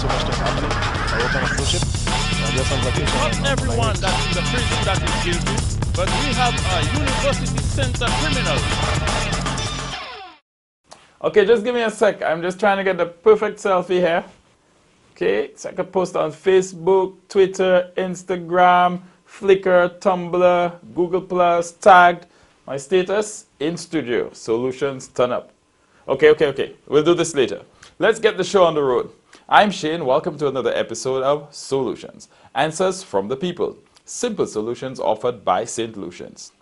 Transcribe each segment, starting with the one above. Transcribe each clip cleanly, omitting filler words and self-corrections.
so much things happening. I work on a cruise ship. I'm just on vacation. Not everyone that's in the prison that is guilty, but we have a university center criminal. Okay, just give me a sec. I'm just trying to get the perfect selfie here. Okay, so I can post on Facebook, Twitter, Instagram, Flickr, Tumblr, Google+, tagged. My status, in studio, solutions turn up. Okay. We'll do this later. Let's get the show on the road. I'm Shane. Welcome to another episode of Solutions. Answers from the people. Simple solutions offered by St. Lucians.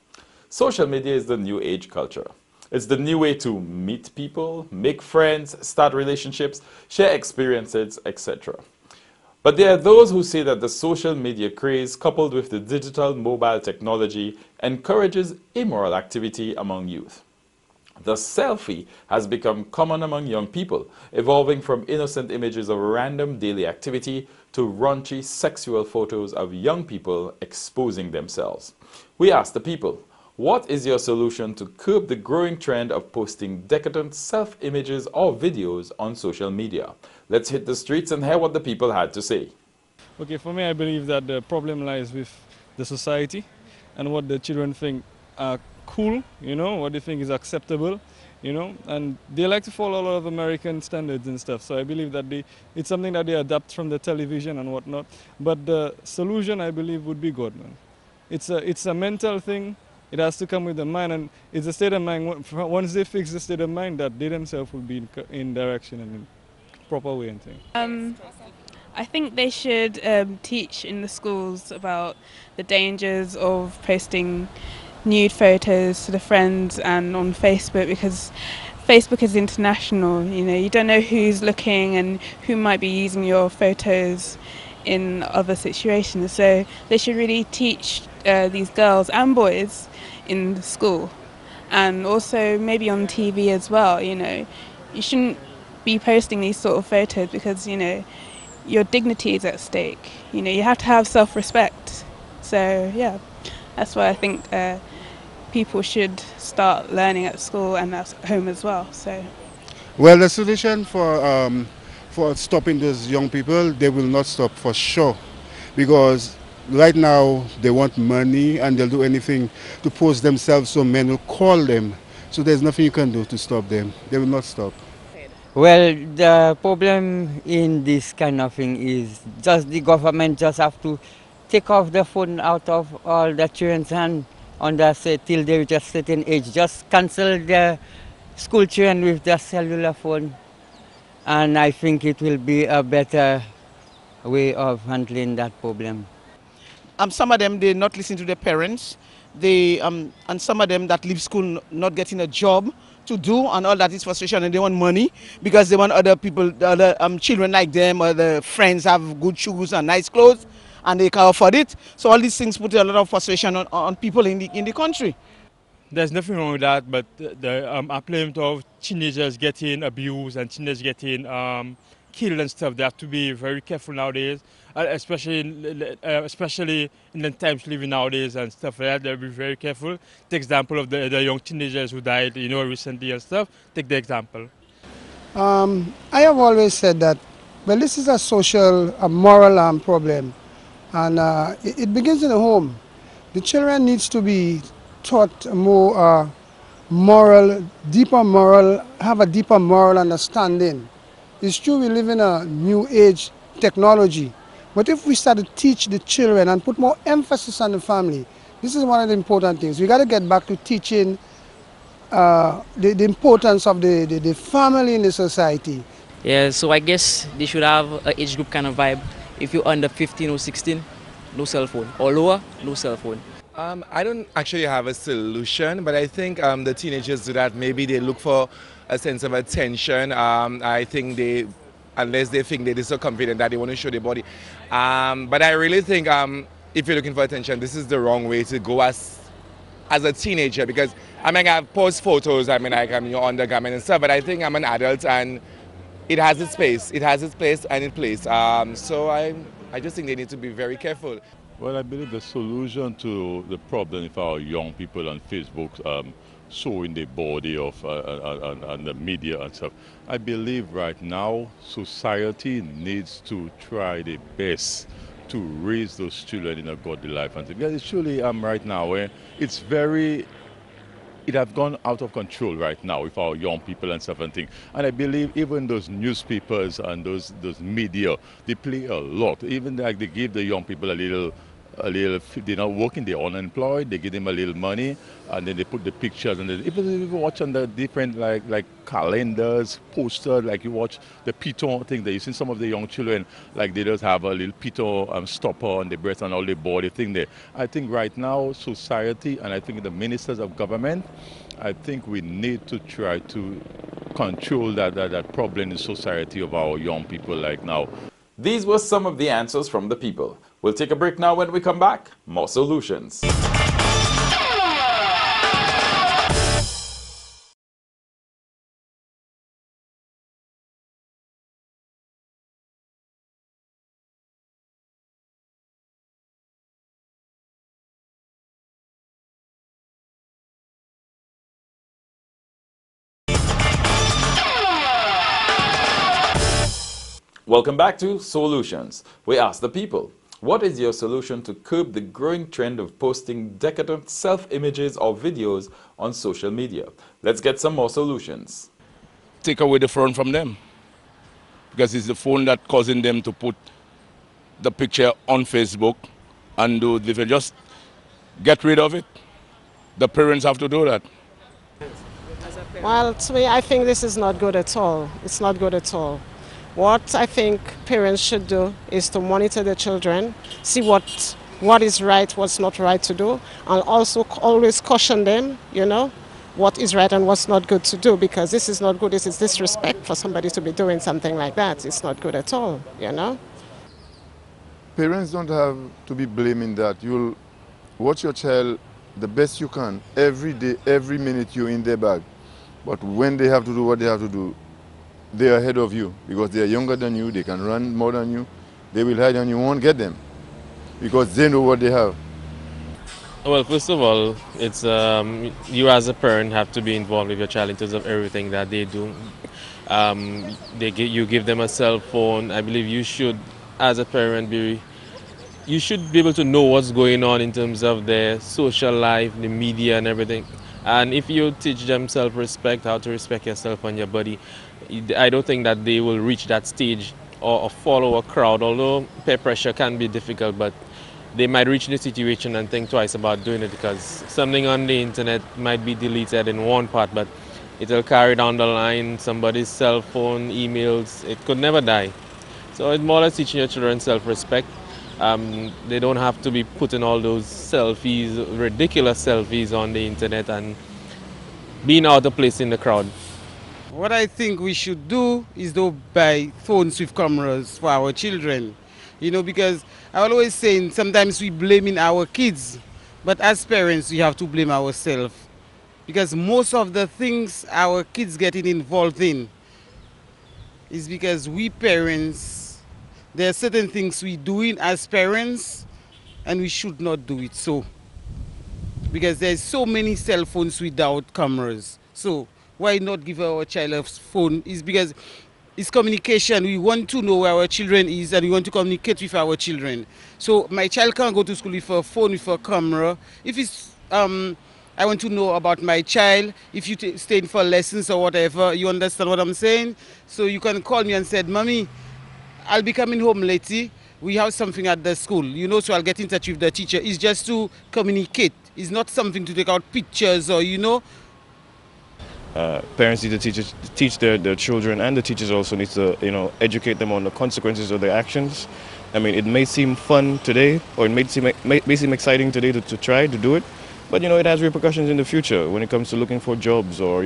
Social media is the new age culture. It's the new way to meet people, make friends, start relationships, share experiences, etc. But there are those who say that the social media craze, coupled with the digital mobile technology, encourages immoral activity among youth. The selfie has become common among young people, evolving from innocent images of random daily activity to raunchy sexual photos of young people exposing themselves. We asked the people, what is your solution to curb the growing trend of posting decadent self-images or videos on social media? Let's hit the streets and hear what the people had to say. Okay, for me, I believe that the problem lies with the society and what the children think are cool, what they think is acceptable, and they like to follow a lot of American standards and stuff. So I believe that it's something that they adapt from the television and whatnot. But the solution, I believe, would be good, man. It's a mental thing. It has to come with the mind, and it's a state of mind. Once they fix the state of mind, that they themselves will be in direction and in proper way and thing. I think they should teach in the schools about the dangers of posting nude photos to the friends and on Facebook, because Facebook is international. You don't know who's looking and who might be using your photos in other situations. So they should really teach these girls and boys in the school, and also maybe on TV as well. You shouldn't be posting these sort of photos because your dignity is at stake. You have to have self-respect. So yeah, that's why I think people should start learning at school and at home as well. So, well, the solution for stopping those young people, they will not stop for sure, because right now they want money and they'll do anything to post themselves so men will call them. So there's nothing you can do to stop them. They will not stop. Well, the problem in this kind of thing is just the government just have to take off the phone out of all the children's hand under till they reach a certain age. Just cancel the school children with their cellular phone, and I think it will be a better way of handling that problem. Some of them, they not listen to their parents. And some of them that leave school not getting a job to do, and all that is frustration, and they want money because they want other people, other children like them, or the friends have good shoes and nice clothes, and they can afford it. So all these things put a lot of frustration on people in the country. There's nothing wrong with that, but the acclaim of teenagers getting abused and teenagers getting killed and stuff, they have to be very careful nowadays, especially in the times living nowadays and stuff like that. They'll be very careful. Take example of the young teenagers who died, recently and stuff. Take the example. I have always said that, well, this is a moral problem, and it begins in the home. The children needs to be taught more have a deeper moral understanding. It's true we live in a new age technology, but if we start to teach the children and put more emphasis on the family, this is one of the important things. We got to get back to teaching the importance of the family in the society. Yeah, so I guess they should have an age group kind of vibe. If you're under 15 or 16, no cell phone, or lower, no cell phone. I don't actually have a solution, but I think the teenagers do that. Maybe they look for a sense of attention. I think unless they think they're so confident that they want to show their body. But I really think if you're looking for attention, this is the wrong way to go as a teenager, because I post photos, your undergarment and stuff, but I think I'm an adult and it has its space. It has its place and its place. So I just think they need to be very careful. Well, I believe the solution to the problem with our young people on Facebook showing the body of and the media and stuff. I believe right now society needs to try the best to raise those children in a godly life. And because it's surely right now, it's very it have gone out of control right now with our young people and stuff and things. And I believe even those newspapers and those media, they play a lot. Even like they give the young people a little, they're not working, they're unemployed, they give them a little money, and then they put the pictures, and then even if you watch on the different like calendars, posters, like you watch the piton thing, that you see some of the young children, like they just have a little piton stopper on the breast and all the body thing there. I think right now society, and I think the ministers of government, I think we need to try to control that problem in society of our young people like now. These were some of the answers from the people. We'll take a break now. When we come back, more solutions. Welcome back to Solutions. We asked the people, what is your solution to curb the growing trend of posting decadent self-images or videos on social media? Let's get some more solutions. Take away the phone from them, because it's the phone that causing them to put the picture on Facebook and do different. Just get rid of it. The parents have to do that. Well, to me, I think this is not good at all. It's not good at all. What I think parents should do is to monitor their children, see what is right, what's not right to do, and also always caution them, what is right and what's not good to do, because this is not good. This is disrespect for somebody to be doing something like that. It's not good at all, Parents don't have to be blaming that. You'll watch your child the best you can every day, every minute you're in their bag. But when they have to do what they have to do, they're ahead of you because they're younger than you, they can run more than you, they will hide and you won't get them because they know what they have. Well, first of all, it's you as a parent have to be involved with your child in terms of everything that they do. You give them a cell phone. I believe you should, as a parent, you should be able to know what's going on in terms of their social life, the media and everything. And if you teach them self-respect, how to respect yourself and your body, I don't think that they will reach that stage or follow a crowd, although peer pressure can be difficult, but they might reach the situation and think twice about doing it, because something on the internet might be deleted in one part, but it will carry down the line, somebody's cell phone, emails, it could never die. So it's more like teaching your children self-respect. They don't have to be putting all those selfies, ridiculous selfies on the internet and being out of place in the crowd. What I think we should do is to buy phones with cameras for our children. Because I always say sometimes we blaming our kids, but as parents we have to blame ourselves. Because most of the things our kids getting involved in is because we parents, there are certain things we doing as parents and we should not do it so. Because there's so many cell phones without cameras. So why not give our child a phone? Is because it's communication. We want to know where our children is and we want to communicate with our children. So my child can't go to school with a phone, with a camera. If it's, I want to know about my child, if you staying for lessons or whatever, you understand what I'm saying? So you can call me and say, Mommy, I'll be coming home later. We have something at the school, so I'll get in touch with the teacher. It's just to communicate. It's not something to take out pictures or, Parents need to teach their children, and the teachers also need to educate them on the consequences of their actions. I mean, it may seem fun today, or it may seem exciting today to try to do it, but it has repercussions in the future when it comes to looking for jobs or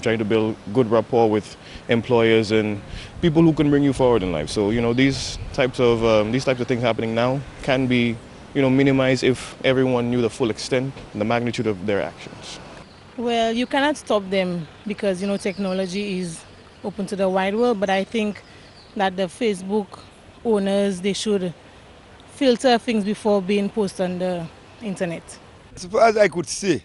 trying to build good rapport with employers and people who can bring you forward in life. So these types of things happening now can be minimized if everyone knew the full extent and the magnitude of their actions. Well, you cannot stop them because, technology is open to the wide world, but I think that the Facebook owners, they should filter things before being posted on the internet. As far as I could say,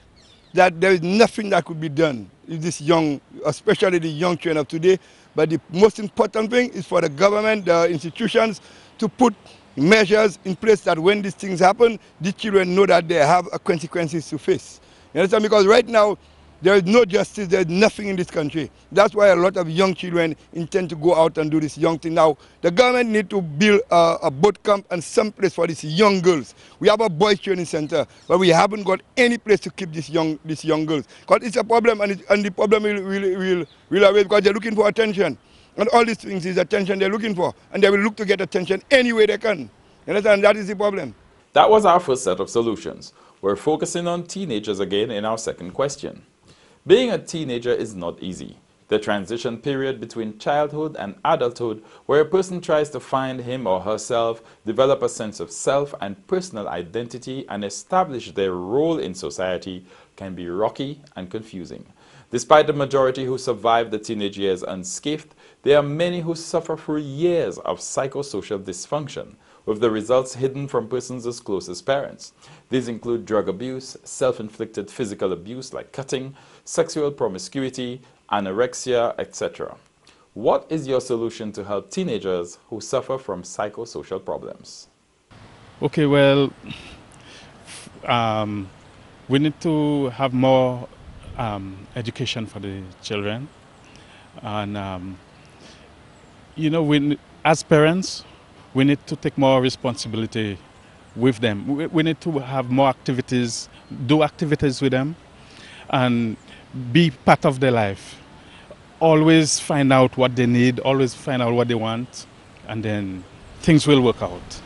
that there is nothing that could be done with this young, especially the young children of today. But the most important thing is for the government, the institutions, to put measures in place that when these things happen, the children know that they have consequences to face. You understand? Because right now, there is no justice, there is nothing in this country. That's why a lot of young children intend to go out and do this young thing. Now, the government need to build a boot camp and some place for these young girls. We have a boys training center, but we haven't got any place to keep these young girls. Because it's a problem, and the problem will arise because they're looking for attention. And all these things is attention they're looking for. And they will look to get attention any way they can. You understand? That is the problem. That was our first set of solutions. We're focusing on teenagers again in our second question. Being a teenager is not easy. The transition period between childhood and adulthood, where a person tries to find him or herself, develop a sense of self and personal identity, and establish their role in society, can be rocky and confusing. Despite the majority who survive the teenage years unscathed, there are many who suffer for years of psychosocial dysfunction, with the results hidden from persons as close as parents. These include drug abuse, self-inflicted physical abuse like cutting, sexual promiscuity, anorexia, etc. What is your solution to help teenagers who suffer from psychosocial problems? Okay, well, we need to have more education for the children. And, you know, as parents, we need to take more responsibility with them. We need to have more activities, do activities with them, and be part of their life. Always find out what they need, always find out what they want, and then things will work out.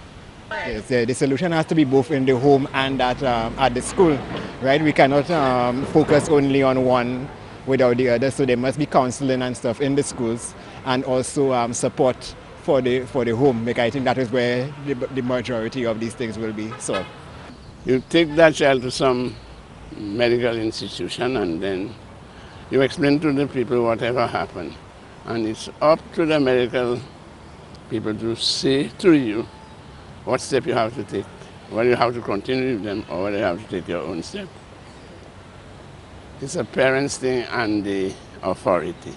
Yes, the solution has to be both in the home and at the school, right? We cannot focus only on one without the other, so there must be counseling and stuff in the schools, and also support for the home. Because I think that is where the majority of these things will be solved. You take that child to some medical institution and then you explain to the people whatever happened. And it's up to the medical people to say to you what step you have to take, whether you have to continue with them or whether you have to take your own step. It's a parent's thing and the authority.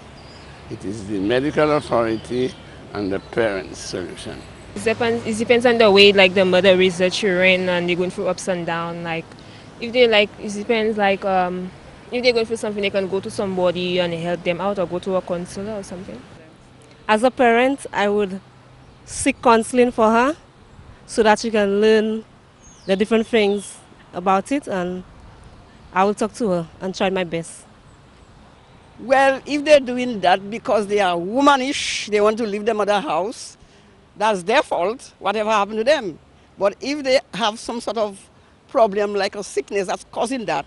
It is the medical authority and the parent's solution. It depends on the way like the mother raises the children and they're going through ups and downs. Like if they like, it depends like if they're going through something, they can go to somebody and help them out or go to a counselor or something. As a parent, I would seek counseling for her so that she can learn the different things about it, and I will talk to her and try my best. Well, if they're doing that because they are womanish, they want to leave the mother house, that's their fault, whatever happened to them. But if they have some sort of problem like a sickness that's causing that,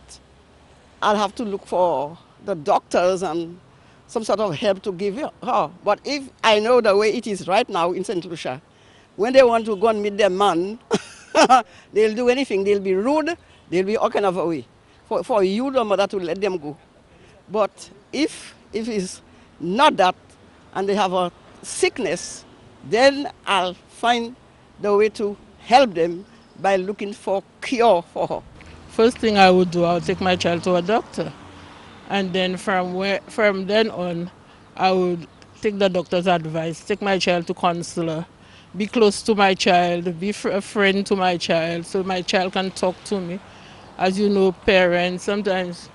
I'll have to look for the doctors and some sort of help to give her. But if I know the way it is right now in St. Lucia, when they want to go and meet their man, they'll do anything. They'll be rude, they'll be all kind of a way for you, the mother, to let them go. But if it's not that and they have a sickness, then I'll find the way to help them by looking for cure for her. First thing I would do, I would take my child to a doctor. And then from then on, I would take the doctor's advice, take my child to counselor, be close to my child, be a friend to my child, so my child can talk to me. As you know, sometimes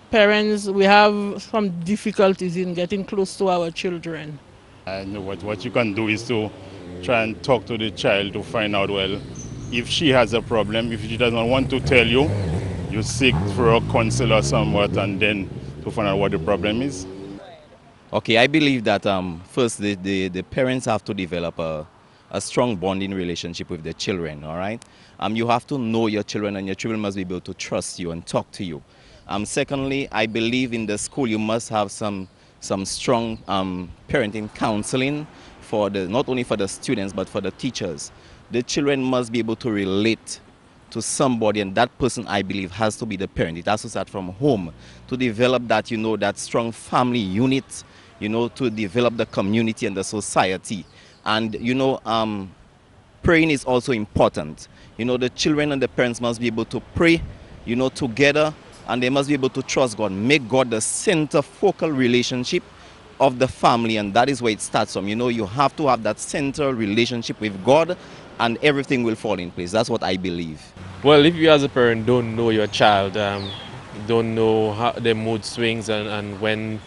parents, we have some difficulties in getting close to our children. I know what you can do is to try and talk to the child to find out, well, if she has a problem, if she doesn't want to tell you, you seek for a counselor somewhat and then to find out what the problem is. Okay, I believe that first the parents have to develop a strong bonding relationship with their children, all right? You have to know your children and your children must be able to trust you and talk to you. Secondly, I believe in the school you must have some strong parenting counseling for not only for the students but for the teachers. The children must be able to relate to somebody, and that person, I believe, has to be the parent. It has to start from home to develop that, that strong family unit, to develop the community and the society. And, praying is also important. The children and the parents must be able to pray, together and they must be able to trust God. Make God the center focal relationship of the family, and that is where it starts from. You know, you have to have that central relationship with God, and everything will fall in place. That's what I believe. Well, if you as a parent don't know your child, don't know how their mood swings and when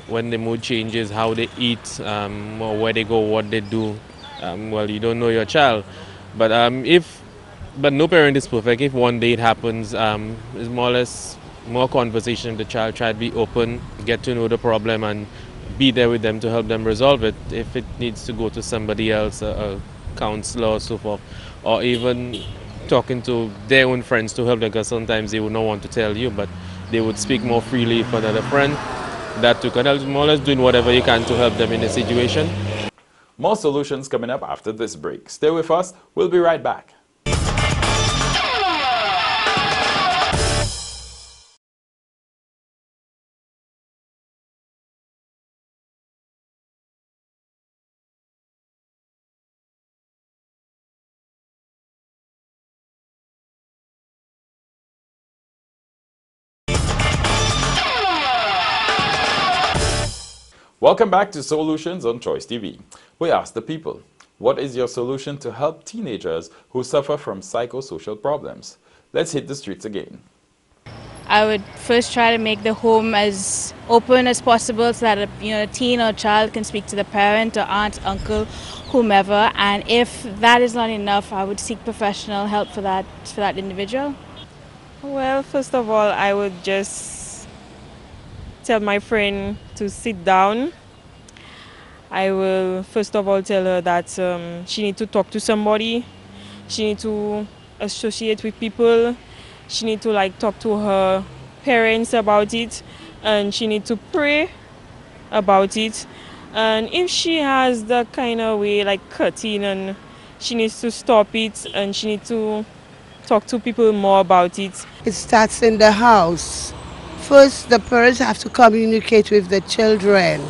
the mood changes, how they eat, or where they go, what they do, well, you don't know your child. But but no parent is perfect. If one day it happens, it's more or less more conversation with the child. Try to be open, get to know the problem, and be there with them to help them resolve it. If it needs to go to somebody else, a counselor or so forth, or even talking to their own friends to help them, because sometimes they would not want to tell you, but they would speak more freely for another friend. That too can help, more or less doing whatever you can to help them in the situation. More solutions coming up after this break. Stay with us. We'll be right back. Welcome back to Solutions on Choice TV. We asked the people, what is your solution to help teenagers who suffer from psychosocial problems? Let's hit the streets again. I would first try to make the home as open as possible so that a teen or child can speak to the parent or aunt, uncle, whomever. And if that is not enough, I would seek professional help for that individual. Well, first of all, I would just tell my friend to sit down. I will first of all tell her that she needs to talk to somebody. She needs to associate with people. She needs to talk to her parents about it, and she needs to pray about it. And if she has that kind of way like cutting, and she needs to stop it, and she needs to talk to people more about it. It starts in the house. First, the parents have to communicate with the children.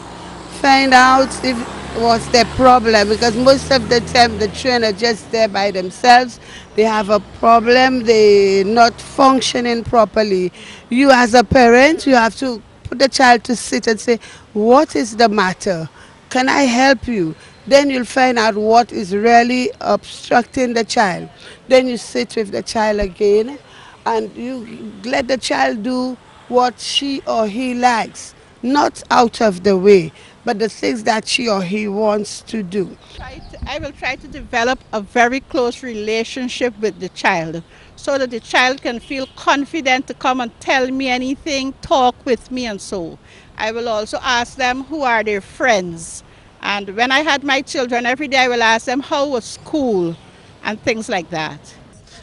Find out if what's their problem, because most of the time the children are just there by themselves. They have a problem, they're not functioning properly. You as a parent, you have to put the child to sit and say, what is the matter? Can I help you? Then you'll find out what is really obstructing the child. Then you sit with the child again and you let the child do what she or he likes, not out of the way, but the things that she or he wants to do. I will try to develop a very close relationship with the child so that the child can feel confident to come and tell me anything, talk with me, and so. I will also ask them who are their friends. And when I had my children, every day I will ask them how was school and things like that.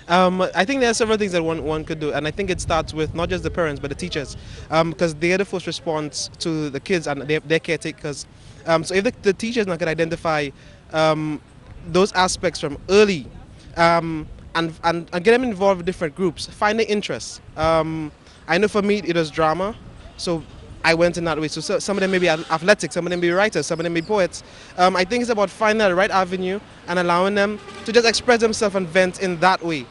I think there are several things that one could do, and I think it starts with not just the parents but the teachers, because they are the first response to the kids and their caretakers. So if the teachers not can identify those aspects from early and get them involved with different groups, find their interests. I know for me it was drama, so I went in that way. So some of them may be athletics, some of them may be writers, some of them may be poets. I think it's about finding the right avenue and allowing them to just express themselves and vent in that way.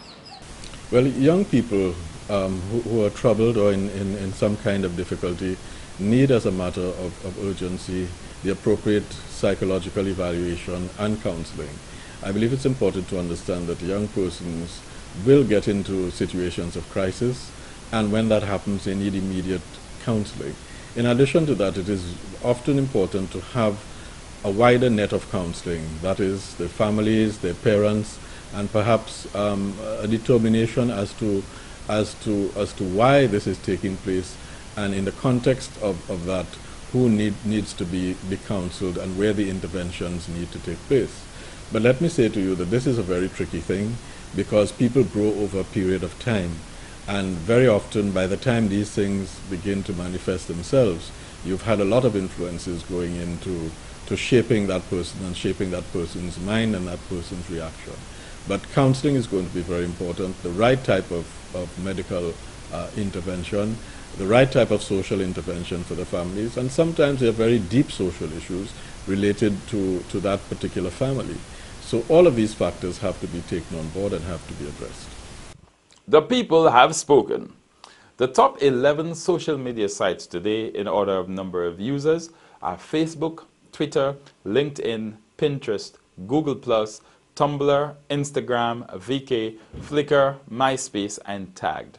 Well, young people who are troubled or in some kind of difficulty need, as a matter of urgency, the appropriate psychological evaluation and counseling. I believe it's important to understand that young persons will get into situations of crisis, and when that happens, they need immediate counseling. In addition to that, it is often important to have a wider net of counseling, that is, the families, their parents, and perhaps a determination as to why this is taking place, and in the context of that, who needs to be counseled and where the interventions need to take place. But let me say to you that this is a very tricky thing, because people grow over a period of time. And very often, by the time these things begin to manifest themselves, you've had a lot of influences going into shaping that person and shaping that person's mind and that person's reaction. But counseling is going to be very important, the right type of medical intervention, the right type of social intervention for the families, and sometimes there are very deep social issues related to that particular family. So all of these factors have to be taken on board and have to be addressed. The people have spoken. The top 11 social media sites today in order of number of users are Facebook, Twitter, LinkedIn, Pinterest, Google+, Tumblr, Instagram, VK, Flickr, MySpace, and Tagged.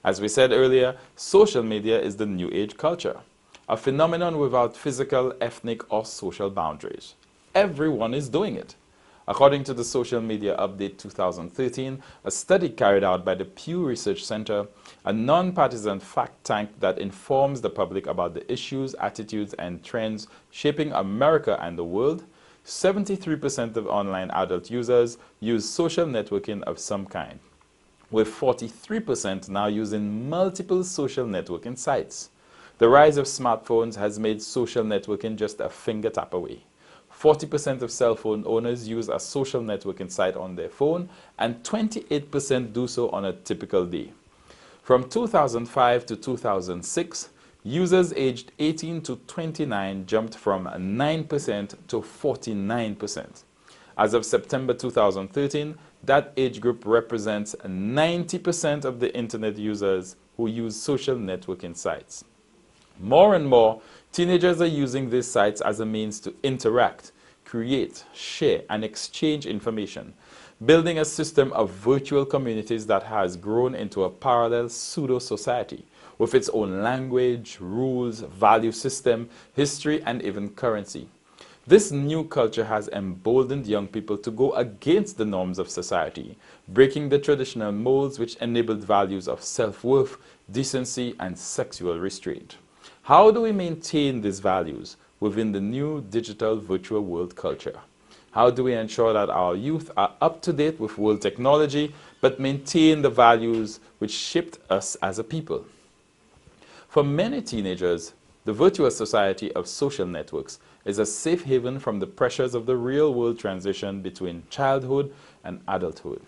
As we said earlier, social media is the new age culture, a phenomenon without physical, ethnic, or social boundaries. Everyone is doing it. According to the Social Media Update 2013, a study carried out by the Pew Research Center, a non-partisan fact tank that informs the public about the issues, attitudes, and trends shaping America and the world, 73% of online adult users use social networking of some kind, with 43% now using multiple social networking sites. The rise of smartphones has made social networking just a finger tap away. 40% of cell phone owners use a social networking site on their phone, and 28% do so on a typical day. From 2005 to 2006, users aged 18 to 29 jumped from 9% to 49%. As of September 2013, that age group represents 90% of the internet users who use social networking sites. More and more, teenagers are using these sites as a means to interact, create, share, and exchange information, building a system of virtual communities that has grown into a parallel pseudo-society with its own language, rules, value system, history, and even currency. This new culture has emboldened young people to go against the norms of society, breaking the traditional molds which enabled values of self-worth, decency, and sexual restraint. How do we maintain these values within the new digital virtual world culture? How do we ensure that our youth are up to date with world technology but maintain the values which shaped us as a people? For many teenagers, the virtual society of social networks is a safe haven from the pressures of the real-world transition between childhood and adulthood.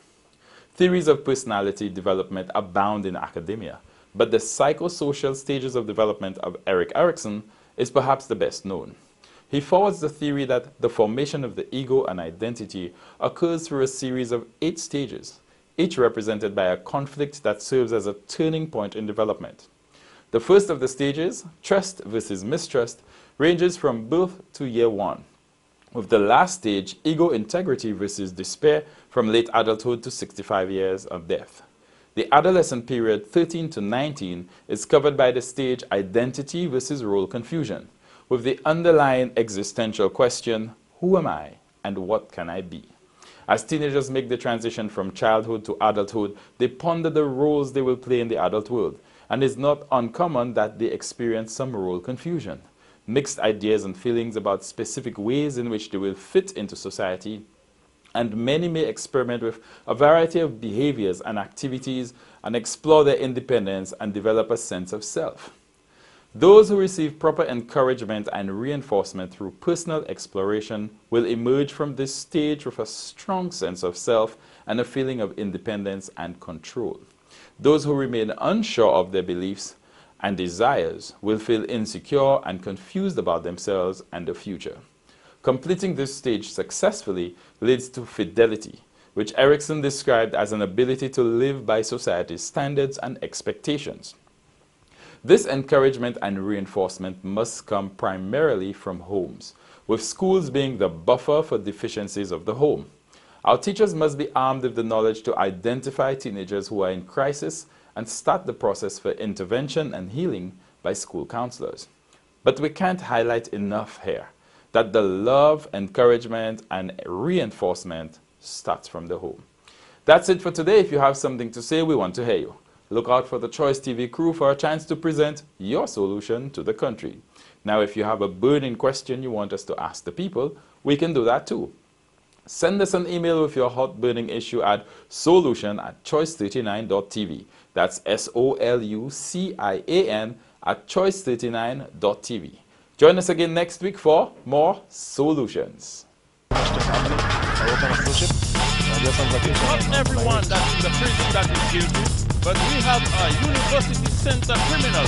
Theories of personality development abound in academia, but the psychosocial stages of development of Erik Erikson is perhaps the best known. He forwards the theory that the formation of the ego and identity occurs through a series of 8 stages, each represented by a conflict that serves as a turning point in development. The first of the stages, trust versus mistrust, ranges from birth to year 1, with the last stage, ego integrity versus despair, from late adulthood to 65 years of death. The adolescent period 13 to 19 is covered by the stage identity versus role confusion, with the underlying existential question, who am I and what can I be? As teenagers make the transition from childhood to adulthood, they ponder the roles they will play in the adult world, and it's not uncommon that they experience some role confusion, mixed ideas and feelings about specific ways in which they will fit into society, and many may experiment with a variety of behaviors and activities and explore their independence and develop a sense of self. Those who receive proper encouragement and reinforcement through personal exploration will emerge from this stage with a strong sense of self and a feeling of independence and control. Those who remain unsure of their beliefs and desires will feel insecure and confused about themselves and the future. Completing this stage successfully leads to fidelity, which Erikson described as an ability to live by society's standards and expectations. This encouragement and reinforcement must come primarily from homes, with schools being the buffer for deficiencies of the home. Our teachers must be armed with the knowledge to identify teenagers who are in crisis and start the process for intervention and healing by school counselors. But we can't highlight enough here that the love, encouragement, and reinforcement starts from the home. That's it for today. If you have something to say, we want to hear you. Look out for the Choice TV crew for a chance to present your solution to the country. Now, if you have a burning question you want us to ask the people, we can do that too. Send us an email with your hot burning issue at solution@choice39.tv. That's SOLUCIAN@choice39.tv. Join us again next week for more Solutions. Not everyone that's in the prison that is guilty, but we have a university center criminal.